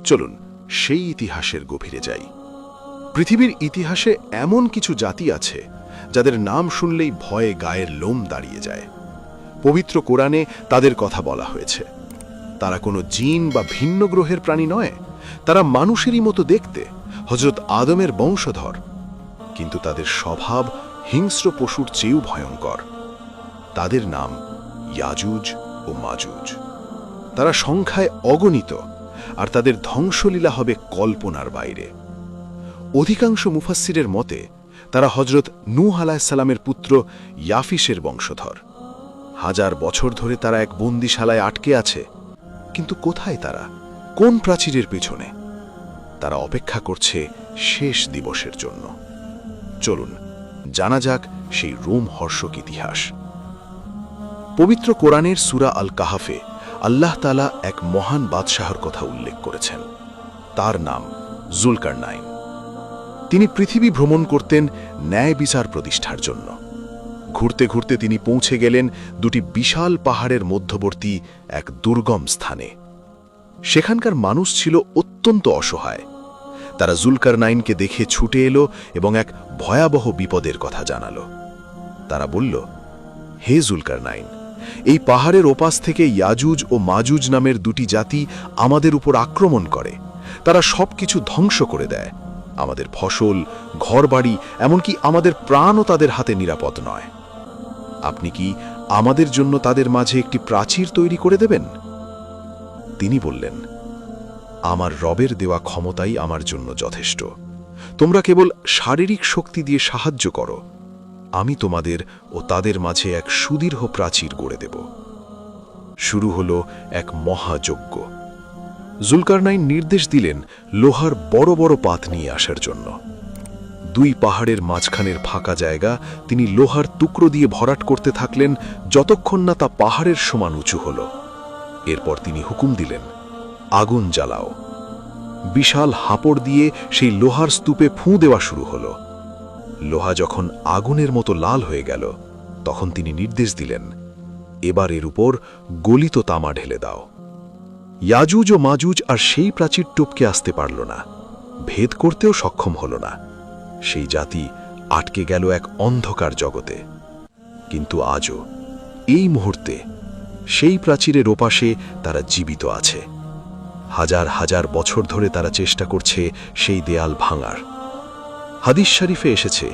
চলুন সেই ইতিহাসের গভীরে যাই। পৃথিবীর ইতিহাসে এমন কিছু জাতি আছে যাদের নাম শুনলেই ভয়ে গায়ের লোম দাঁড়িয়ে যায়। পবিত্র কোরআনে তাদের কথা বলা হয়েছে। তারা কোনো জিন বা ভিন্ন গ্রহের প্রাণী নয়, তারা মানুষেরই মতো দেখতে, হযরত আদমের বংশধর। কিন্তু তাদের স্বভাব হিংস্র পশুর চেয়েও ভয়ঙ্কর। তাদের নাম ইয়াজুজ ও মাজুজ। তারা সংখ্যায় অগণিত, আর তাদের ধ্বংসলীলা হবে কল্পনার বাইরে। অধিকাংশ মুফাসসিরের মতে তারা হযরত নূহ আলাইহিস সালামের পুত্র ইয়াফিসের বংশধর। 1000 বছর ধরে তারা এক বন্দিশালায় আটকে আছে। কিন্তু কোথায় তারা? কোন প্রাচীরের পেছনে? তারা অপেক্ষা করছে শেষ দিবসের জন্য। চলুন জানা যাক সেই রোমহর্ষক ইতিহাস। পবিত্র কোরআনের সূরা আল কাহাফে আল্লাহ তাআলা এক মহান বাদশাহর কথা উল্লেখ করেছেন। তার নাম জুলকারনাইন। তিনি পৃথিবী ভ্রমণ করতেন ন্যায় বিচার প্রতিষ্ঠার জন্য। ঘুরতে ঘুরতে তিনি পৌঁছে গেলেন দুটি বিশাল পাহাড়ের মধ্যবর্তী এক দুর্গম স্থানে। সেখানকার মানুষ ছিল অত্যন্ত অসহায়। তারা জুলকারনাইনকে দেখে ছুটে এলো এবং এক ভয়াবহ বিপদের কথা জানালো। তারা বলল, হে জুলকারনাইন, এই পাহাড়ের ওপাশ থেকে ইয়াজুজ ও মাজুজ নামের দুটি জাতি আমাদের উপর আক্রমণ করে। তারা সবকিছু ধ্বংস করে দেয়। আমাদের ফসল, ঘরবাড়ি, এমনকি আমাদের প্রাণও তাদের হাতে নিরাপদ নয়। আপনি কি আমাদের জন্য তাদের মাঝে একটি প্রাচীর তৈরি করে দেবেন? তিনি বললেন, আমার রবের দেওয়া ক্ষমতাই আমার জন্য যথেষ্ট। তোমরা কেবল শারীরিক শক্তি দিয়ে সাহায্য করো। আমি তোমাদের ও তাদের মাঝে এক সুদীর্ঘ প্রাচীর গড়ে দেব। শুরু হলো এক মহাযজ্ঞ। জুলকারনাইন নির্দেশ দিলেন লোহার বড় বড় পাত নিয়ে আসার জন্য। 2 পাহাড়ের মাঝখানের ফাঁকা জায়গা তিনি লোহার টুকরো দিয়ে ভরাট করতে থাকলেন যতক্ষণ না তা পাহাড়ের সমান উঁচু হল। এরপর তিনি হুকুম দিলেন, আগুন জ্বালাও। বিশাল হাঁপড় দিয়ে সেই লোহার স্তূপে ফুঁ দেওয়া শুরু হল। লোহা যখন আগুনের মতো লাল হয়ে গেল, তখন তিনি নির্দেশ দিলেন, এবার এর উপর গলিত তামা ঢেলে দাও। ইয়াজুজ ও মাজুজ আর সেই প্রাচীর টপকে আসতে পারল না, ভেদ করতেও সক্ষম হল না। সেই জাতি আটকে গেল এক অন্ধকার জগতে। কিন্তু আজও এই মুহূর্তে সেই প্রাচীরের ওপাশে তারা জীবিত আছে। হাজার হাজার বছর ধরে তারা চেষ্টা করছে সেই দেয়াল ভাঙার। হাদিস শরীফে এসেছে,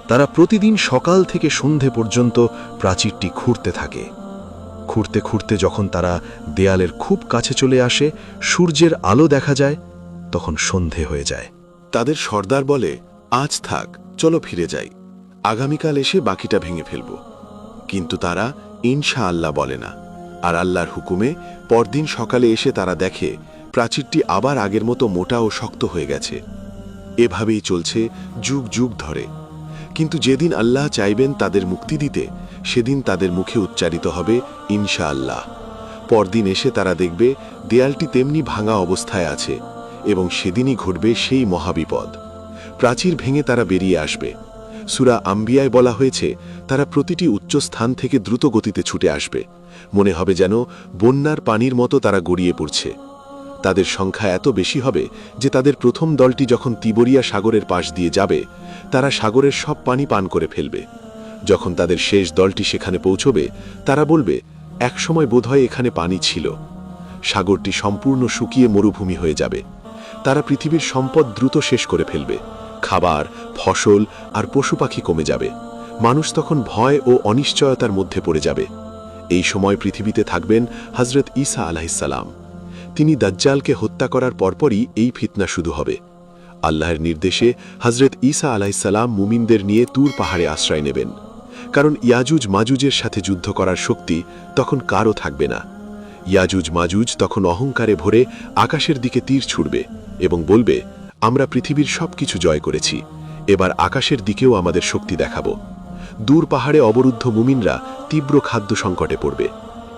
তারা প্রতিদিন সকাল থেকে সন্ধে পর্যন্ত প্রাচীরটি খুঁড়তে থাকে। খুঁড়তে খুঁড়তে যখন তারা দেয়ালের খুব কাছে চলে আসে, সূর্যের আলো দেখা যায়, তখন সন্ধে হয়ে যায়। তাদের সর্দার বলে, আজ থাক, চলো ফিরে যাই, আগামীকাল এসে বাকিটা ভেঙে ফেলব। কিন্তু তারা ইনশাআল্লাহ বলে না। আর আল্লাহর হুকুমে পরদিন সকালে এসে তারা দেখে প্রাচীরটি আবার আগের মতো মোটা ও শক্ত হয়ে গেছে। এভাবেই চলছে যুগ যুগ ধরে। কিন্তু যেদিন আল্লাহ চাইবেন তাদের মুক্তি দিতে, সেদিন তাদের মুখে উচ্চারিত হবে ইনশাআল্লাহ। পরদিন এসে তারা দেখবে দেয়ালটি তেমনি ভাঙা অবস্থায় আছে, এবং সেদিনই ঘটবে সেই মহাবিপদ। প্রাচীর ভেঙে তারা বেরিয়ে আসবে। সূরা আম্বিয়ায় বলা হয়েছে, তারা প্রতিটি উচ্চ স্থান থেকে দ্রুত গতিতে ছুটে আসবে। মনে হবে যেন বন্যার পানির মতো তারা গড়িয়ে পড়ছে। তাদের সংখ্যা এত বেশি হবে যে তাদের প্রথম দলটি যখন তিবরিয়া সাগরের পাশ দিয়ে যাবে, তারা সাগরের সব পানি পান করে ফেলবে। যখন তাদের শেষ দলটি সেখানে পৌঁছবে, তারা বলবে, একসময় বোধহয় এখানে পানি ছিল। সাগরটি সম্পূর্ণ শুকিয়ে মরুভূমি হয়ে যাবে। তারা পৃথিবীর সম্পদ দ্রুত শেষ করে ফেলবে। খাবার, ফসল আর পশু পাখি কমে যাবে। মানুষ তখন ভয় ও অনিশ্চয়তার মধ্যে পড়ে যাবে। এই সময় পৃথিবীতে থাকবেন হযরত ঈসা আলাইহিস সালাম। তিনি দাজ্জালকে হত্যা করার পরপরই এই ফিতনা শুরু হবে। আল্লাহর নির্দেশে হযরত ঈসা আলাইহিস সালাম মুমিনদের নিয়ে তুর পাহাড়ে আশ্রয় নেবেন। কারণ ইয়াজুজ মাজুজের সাথে যুদ্ধ করার শক্তি তখন কারও থাকবে না। ইয়াজুজ মাজুজ তখন অহংকারে ভরে আকাশের দিকে তীর ছুড়বে এবং বলবে, আমরা পৃথিবীর সবকিছু জয় করেছি, এবার আকাশের দিকেও আমাদের শক্তি দেখাবো। দূর পাহাড়ে অবরুদ্ধ মুমিনরা তীব্র খাদ্য সংকটে পড়বে।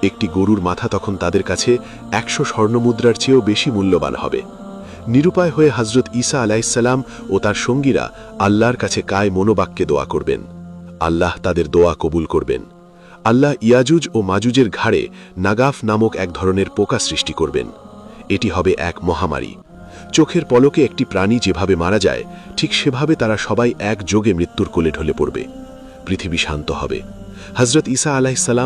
একটি গরুর মাথা তখন তাদের কাছে 100 স্বর্ণমুদ্রার চেয়েও বেশি মূল্যবান হবে। নিরুপায় হয়ে হযরত ঈসা আলাইহিস সালাম ও তার সঙ্গীরা আল্লাহর কাছে কায় মনোবাক্যে দোয়া করবেন। আল্লাহ তাদের দোয়া কবুল করবেন। আল্লাহ ইয়াজুজ ও মাজুজের ঘাড়ে নাগাফ নামক এক ধরনের পোকা সৃষ্টি করবেন। এটি হবে এক মহামারী। চোখের পলকে একটি প্রাণী যেভাবে মারা যায়, ঠিক সেভাবে তারা সবাই একযোগে মৃত্যুর কোলে ঢলে পড়বে। পৃথিবী শান্ত হবে। হযরত ঈসা আলাইহিস সালাম